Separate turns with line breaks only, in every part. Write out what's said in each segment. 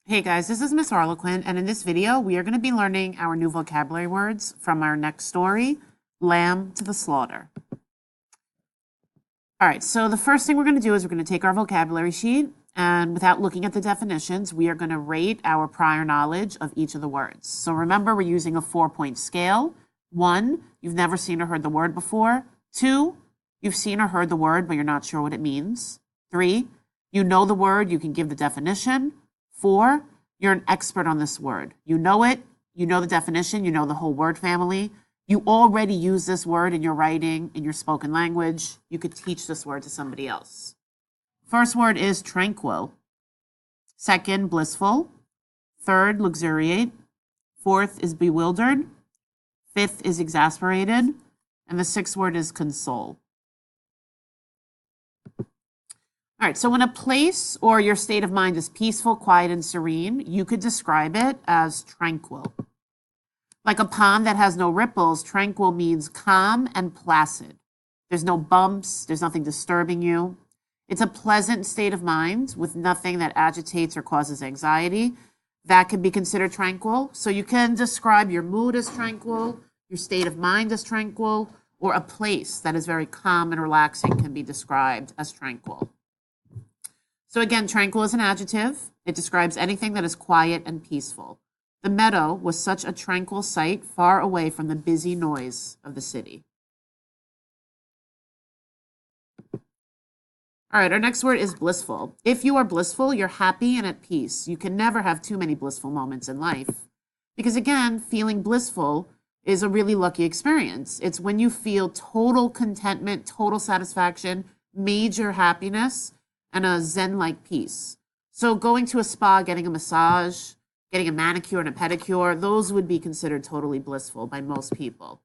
Hey guys, this is Miss Harlequin, and in this video, we are going to be learning our new vocabulary words from our next story, Lamb to the Slaughter. All right, so the first thing we're going to do is we're going to take our vocabulary sheet, and without looking at the definitions, we are going to rate our prior knowledge of each of the words. So remember, we're using a 4-point scale. 1, you've never seen or heard the word before. 2, you've seen or heard the word, but you're not sure what it means. 3, you know the word, you can give the definition. 4, you're an expert on this word. You know it, you know the definition, you know the whole word family. You already use this word in your writing, in your spoken language. You could teach this word to somebody else. First word is tranquil. Second, blissful. Third, luxuriate. Fourth is bewildered. Fifth is exasperated. And the sixth word is console. All right, so when a place or your state of mind is peaceful, quiet, and serene, you could describe it as tranquil. Like a pond that has no ripples, tranquil means calm and placid. There's no bumps, there's nothing disturbing you. It's a pleasant state of mind with nothing that agitates or causes anxiety. That can be considered tranquil. So you can describe your mood as tranquil, your state of mind as tranquil, or a place that is very calm and relaxing can be described as tranquil. So again, tranquil is an adjective. It describes anything that is quiet and peaceful. The meadow was such a tranquil sight, far away from the busy noise of the city. All right, our next word is blissful. If you are blissful, you're happy and at peace. You can never have too many blissful moments in life. Because again, feeling blissful is a really lucky experience. It's when you feel total contentment, total satisfaction, major happiness, and a zen-like peace. So going to a spa, getting a massage, getting a manicure and a pedicure, those would be considered totally blissful by most people.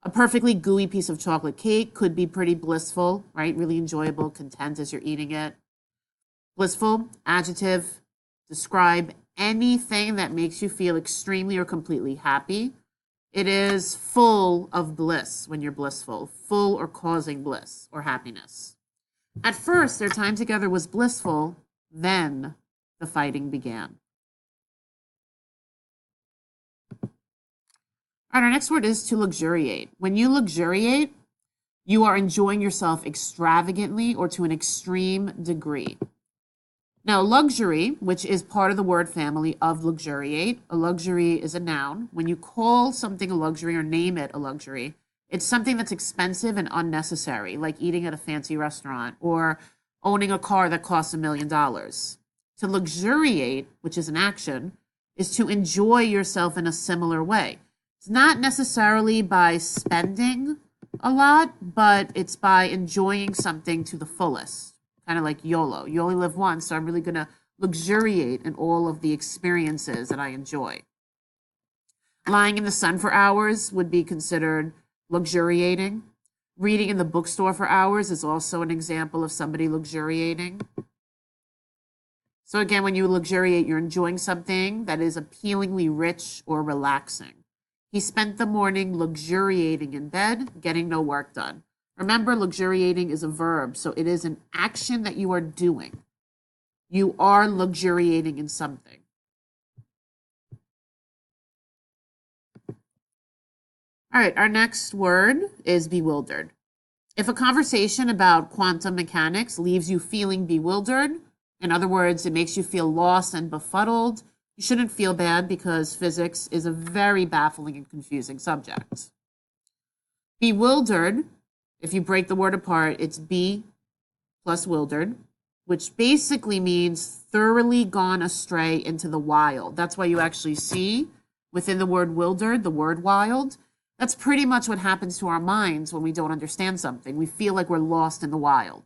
A perfectly gooey piece of chocolate cake could be pretty blissful, right? Really enjoyable, content as you're eating it. Blissful, adjective, describe anything that makes you feel extremely or completely happy. It is full of bliss when you're blissful, full or causing bliss or happiness. At first, their time together was blissful, then the fighting began. All right, our next word is to luxuriate. When you luxuriate, you are enjoying yourself extravagantly or to an extreme degree. Now, luxury, which is part of the word family of luxuriate, a luxury is a noun. When you call something a luxury or name it a luxury, it's something that's expensive and unnecessary, like eating at a fancy restaurant or owning a car that costs $1 million. To luxuriate, which is an action, is to enjoy yourself in a similar way. It's not necessarily by spending a lot, but it's by enjoying something to the fullest, kind of like YOLO. You only live once, so I'm really going to luxuriate in all of the experiences that I enjoy. Lying in the sun for hours would be considered luxuriating. Reading in the bookstore for hours is also an example of somebody luxuriating. So again, when you luxuriate, you're enjoying something that is appealingly rich or relaxing. He spent the morning luxuriating in bed, getting no work done. Remember, luxuriating is a verb, so it is an action that you are doing. You are luxuriating in something. All right, our next word is bewildered. If a conversation about quantum mechanics leaves you feeling bewildered, in other words, it makes you feel lost and befuddled, you shouldn't feel bad because physics is a very baffling and confusing subject. Bewildered, if you break the word apart, it's be plus wildered, which basically means thoroughly gone astray into the wild. That's why you actually see within the word wildered, the word wild. That's pretty much what happens to our minds when we don't understand something. We feel like we're lost in the wild,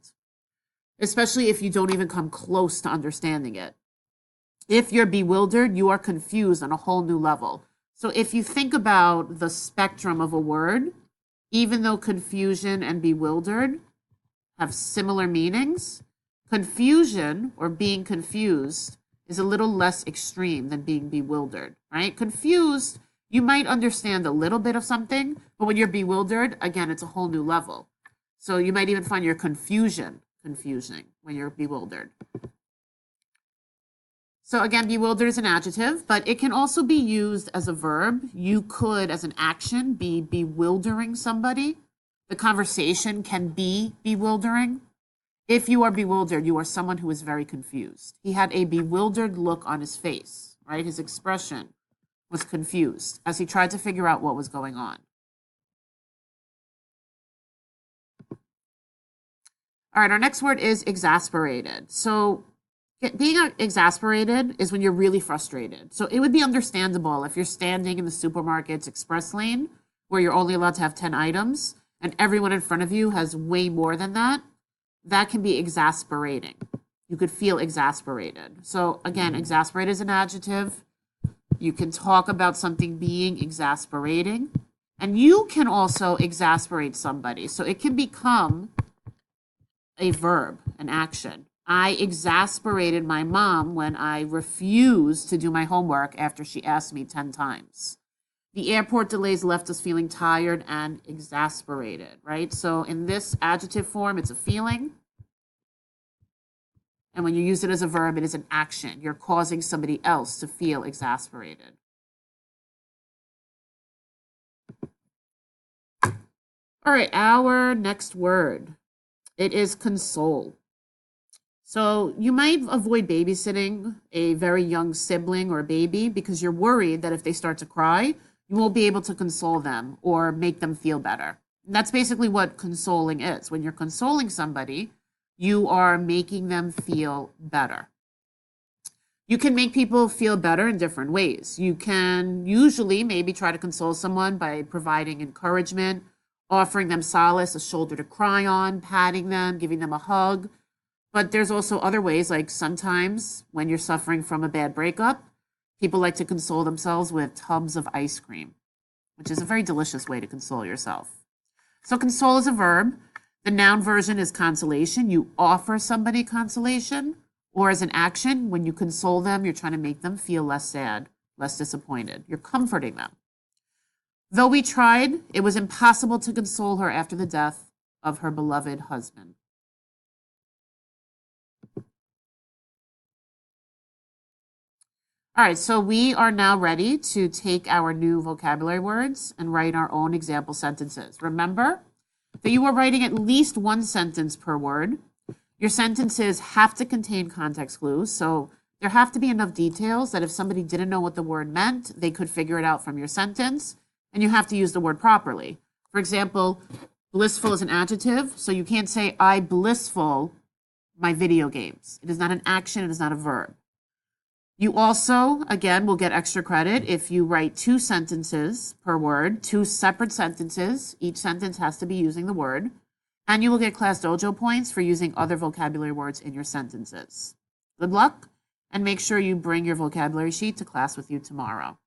especially if you don't even come close to understanding it. If you're bewildered, you are confused on a whole new level. So if you think about the spectrum of a word, even though confusion and bewildered have similar meanings, confusion or being confused is a little less extreme than being bewildered, right? Confused, you might understand a little bit of something, but when you're bewildered, again, it's a whole new level. So you might even find your confusion confusing when you're bewildered. So again, bewildered is an adjective, but it can also be used as a verb. You could, as an action, be bewildering somebody. The conversation can be bewildering. If you are bewildered, you are someone who is very confused. He had a bewildered look on his face, right? His expression was confused as he tried to figure out what was going on. All right, our next word is exasperated. So being exasperated is when you're really frustrated. So it would be understandable if you're standing in the supermarket's express lane where you're only allowed to have 10 items and everyone in front of you has way more than that. That can be exasperating. You could feel exasperated. So again, exasperated is an adjective. You can talk about something being exasperating. And you can also exasperate somebody. So it can become a verb, an action. I exasperated my mom when I refused to do my homework after she asked me 10 times. The airport delays left us feeling tired and exasperated, right? So in this adjective form, it's a feeling. And when you use it as a verb, it is an action. You're causing somebody else to feel exasperated. All right, our next word. It is console. So you might avoid babysitting a very young sibling or baby because you're worried that if they start to cry, you won't be able to console them or make them feel better. And that's basically what consoling is. When you're consoling somebody, you are making them feel better. You can make people feel better in different ways. You can usually maybe try to console someone by providing encouragement, offering them solace, a shoulder to cry on, patting them, giving them a hug. But there's also other ways, like sometimes when you're suffering from a bad breakup, people like to console themselves with tubs of ice cream, which is a very delicious way to console yourself. So console is a verb. The noun version is consolation. You offer somebody consolation. Or as an action, when you console them, you're trying to make them feel less sad, less disappointed. You're comforting them. Though we tried, it was impossible to console her after the death of her beloved husband. All right, so we are now ready to take our new vocabulary words and write our own example sentences. Remember that you are writing at least one sentence per word. Your sentences have to contain context clues, so there have to be enough details that if somebody didn't know what the word meant, they could figure it out from your sentence, and you have to use the word properly. For example, blissful is an adjective, so you can't say, I blissful my video games. It is not an action, it is not a verb. You also, again, will get extra credit if you write 2 sentences per word, 2 separate sentences. Each sentence has to be using the word. And you will get Class Dojo points for using other vocabulary words in your sentences. Good luck, and make sure you bring your vocabulary sheet to class with you tomorrow.